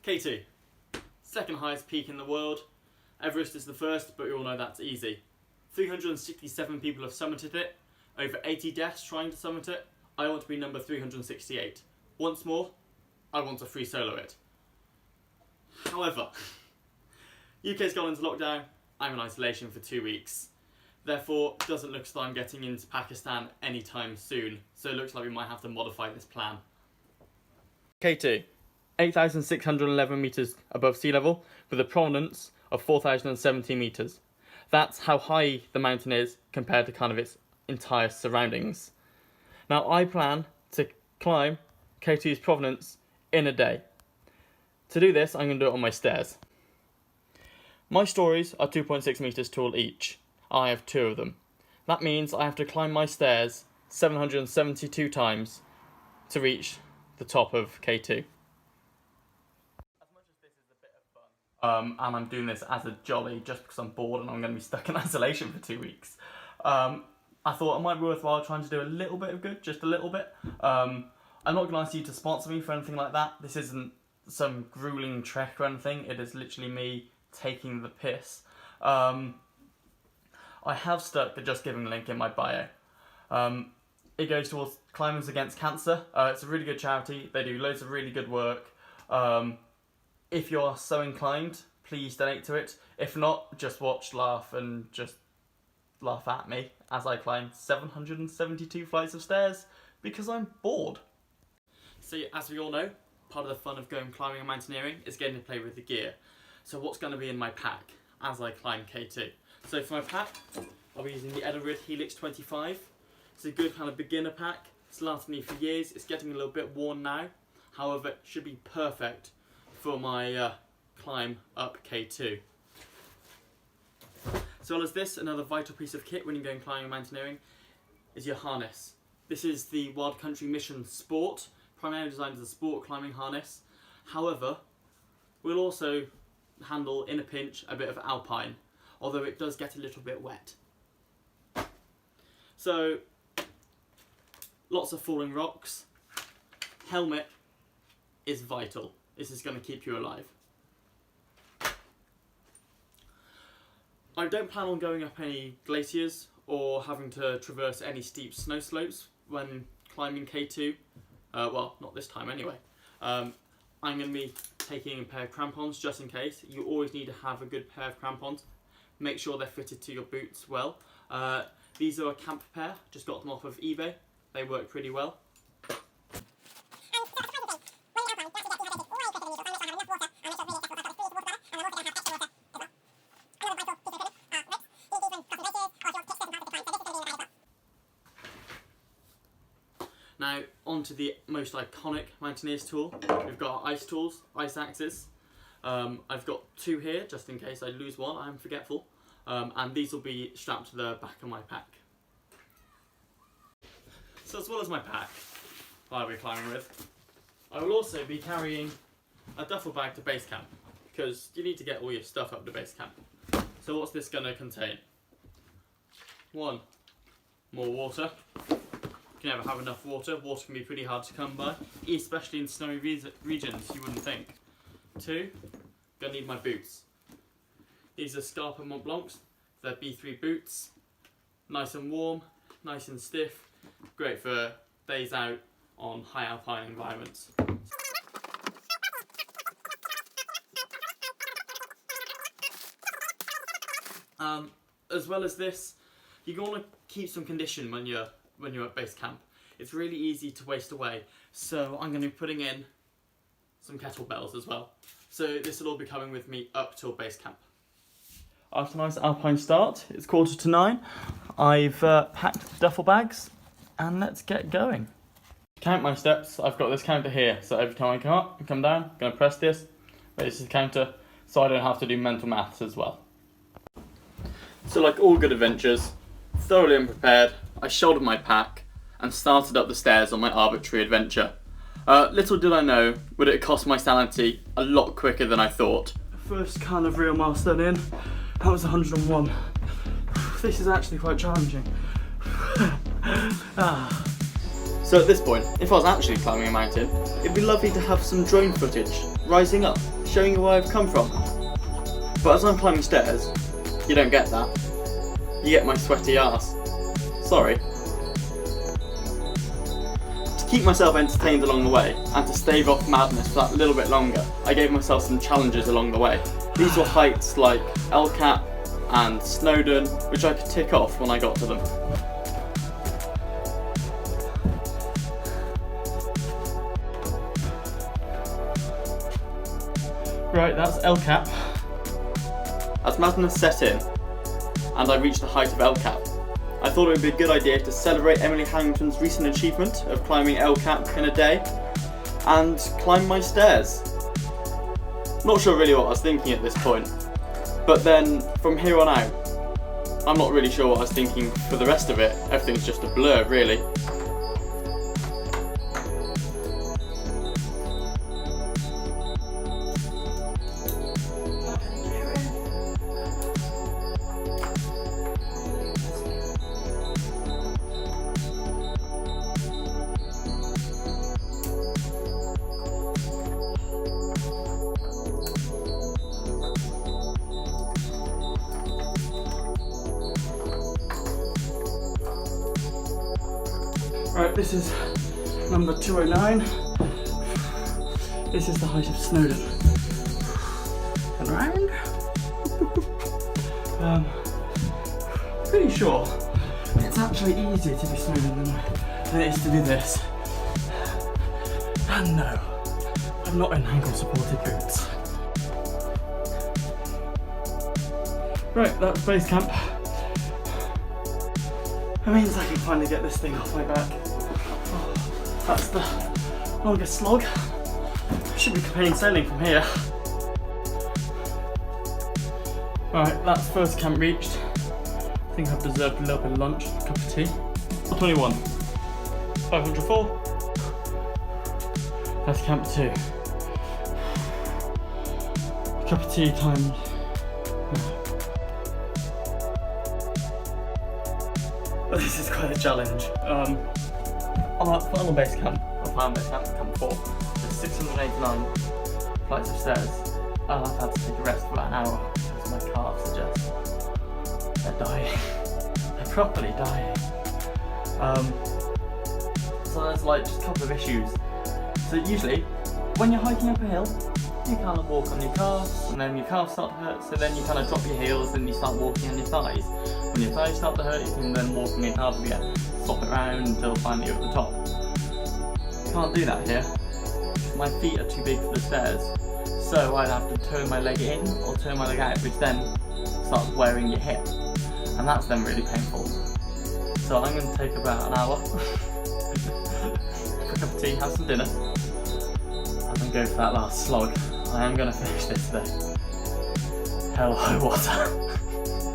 K2, second highest peak in the world. Everest is the first, but we all know that's easy. 367 people have summited it, over 80 deaths trying to summit it. I want to be number 368. Once more, I want to free solo it. However, UK's gone into lockdown, I'm in isolation for 2 weeks. Therefore, it doesn't look as though I'm getting into Pakistan anytime soon, so it looks like we might have to modify this plan. K2, 8,611 metres above sea level, with a prominence of 4,070 metres. That's how high the mountain is compared to kind of its entire surroundings. Now, I plan to climb K2's provenance in a day. To do this, I'm going to do it on my stairs. My stories are 2.6 metres tall each. I have 2 of them. That means I have to climb my stairs 772 times to reach the top of K2. As much as this is a bit of fun, and I'm doing this as a jolly just because I'm bored and I'm going to be stuck in isolation for 2 weeks, I thought it might be worthwhile trying to do a little bit of good, just a little bit. I'm not going to ask you to sponsor me for anything like that. This isn't some grueling trek or anything. It is literally me taking the piss. I have stuck the Just Giving link in my bio. It goes towards Climbers Against Cancer. It's a really good charity. They do loads of really good work. If you're so inclined, please donate to it. If not, just watch, laugh, and just laugh at me as I climb 772 flights of stairs because I'm bored. So, as we all know, part of the fun of going climbing and mountaineering is getting to play with the gear. So what's going to be in my pack as I climb K2? So for my pack, I'll be using the Edelrid Helix 25. It's a good kind of beginner pack. It's lasted me for years. It's getting a little bit worn now. However, it should be perfect for my climb up K2. As well as this, another vital piece of kit when you're going climbing and mountaineering is your harness. This is the Wild Country Mission Sport, primarily designed as a sport climbing harness. However, we'll also handle, in a pinch, a bit of alpine, although it does get a little bit wet. So, lots of falling rocks. Helmet is vital. This is going to keep you alive. I don't plan on going up any glaciers or having to traverse any steep snow slopes when climbing K2. Well, not this time anyway. I'm going to be taking a pair of crampons just in case. You always need to have a good pair of crampons. Make sure they're fitted to your boots well. These are a camp pair, just got them off of eBay. They work pretty well. Now, on to the most iconic Mountaineers tool. We've got our ice tools, ice axes. I've got 2 here, just in case I lose one, I'm forgetful. And these will be strapped to the back of my pack. So as well as my pack, that I'll be climbing with, I will also be carrying a duffel bag to base camp, because you need to get all your stuff up to base camp. So what's this going to contain? 1, more water. You can never have enough water. Water can be pretty hard to come by, especially in snowy regions, you wouldn't think. 2, gonna need my boots. These are Scarpa Mont Blancs. They're B3 boots. Nice and warm, nice and stiff. Great for days out on high alpine environments. As well as this, you're going to keep some condition when you're at base camp. It's really easy to waste away, so I'm going to be putting in some kettlebells as well. So this will all be coming with me up till base camp. After a nice alpine start, it's 9:15. I've packed duffel bags and let's get going. To count my steps, I've got this counter here, so every time I come up and come down, I'm going to press this, raise this counter, so I don't have to do mental maths as well. So like all good adventures, thoroughly unprepared, I shouldered my pack and started up the stairs on my arbitrary adventure. Little did I know, would it cost my sanity a lot quicker than I thought. First kind of real milestone in, that was 101. This is actually quite challenging. So at this point, if I was actually climbing a mountain, it'd be lovely to have some drone footage, rising up, showing you where I've come from. But as I'm climbing stairs, you don't get that. You get my sweaty ass. Sorry. To keep myself entertained along the way, and to stave off madness for that little bit longer, I gave myself some challenges along the way. These were heights like El Cap and Snowdon, which I could tick off when I got to them. Right, that's El Cap. As madness set in, and I reached the height of El Cap, I thought it would be a good idea to celebrate Emily Harrington's recent achievement of climbing El Cap in a day, and climb my stairs. Not sure really what I was thinking at this point, but then from here on out, I'm not really sure what I was thinking for the rest of it. Everything's just a blur, really. Right, this is number 209. This is the height of Snowdon. And round. Pretty sure it's actually easier to do Snowdon than it is to do this. And no, I'm not in ankle supported boots. Right, that's base camp. That means I can finally get this thing off my back. Oh, that's the longest slog. Should be plain sailing from here. Alright, that's first camp reached. I think I've deserved a little bit of lunch, a cup of tea. 21. 504. That's camp 2. A cup of tea times. This is quite a challenge. On our final base camp, camp 4, there's 689 flights of stairs, and I've had to take a rest for about an hour because my calves are just, they're dying. They're properly dying. So there's like just a couple of issues. So usually, when you're hiking up a hill, you kind of walk on your calves, and then your calves start to hurt, so then you kind of drop your heels and you start walking on your thighs. When your thighs start to hurt, you can then walk on your calves again, swap it around until finally you're at the top. You can't do that here. My feet are too big for the stairs, so I'd have to turn my leg in or turn my leg out, which then starts wearing your hip, and that's then really painful. So I'm going to take about an hour, have a cup of tea, have some dinner, and then go for that last slog. I am going to finish this today. Hell, high water.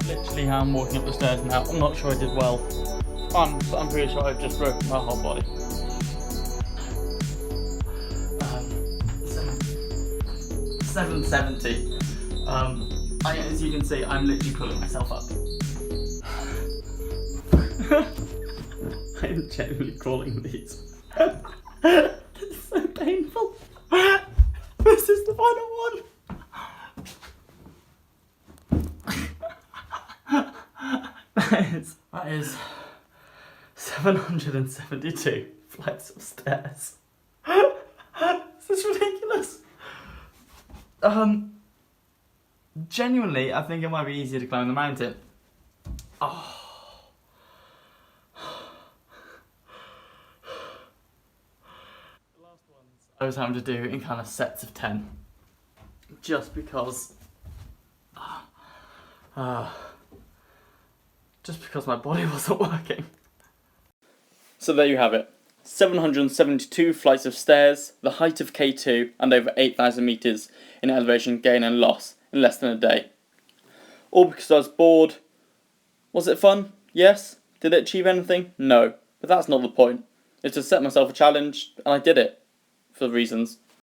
Literally how I'm walking up the stairs now. I'm not sure I did well. But I'm pretty sure I've just broken my whole body. 770. As you can see, I'm literally pulling myself up. I'm genuinely calling these. It's so painful. This is the final one. That is 772 flights of stairs. This is ridiculous. Genuinely, I think it might be easier to climb the mountain. Oh. The last ones I was having to do in kind of sets of 10. Just because my body wasn't working. So there you have it. 772 flights of stairs, the height of K2, and over 8,000 metres in elevation gain and loss in less than a day. All because I was bored. Was it fun? Yes. Did it achieve anything? No. But that's not the point. It's to set myself a challenge, and I did it. For reasons.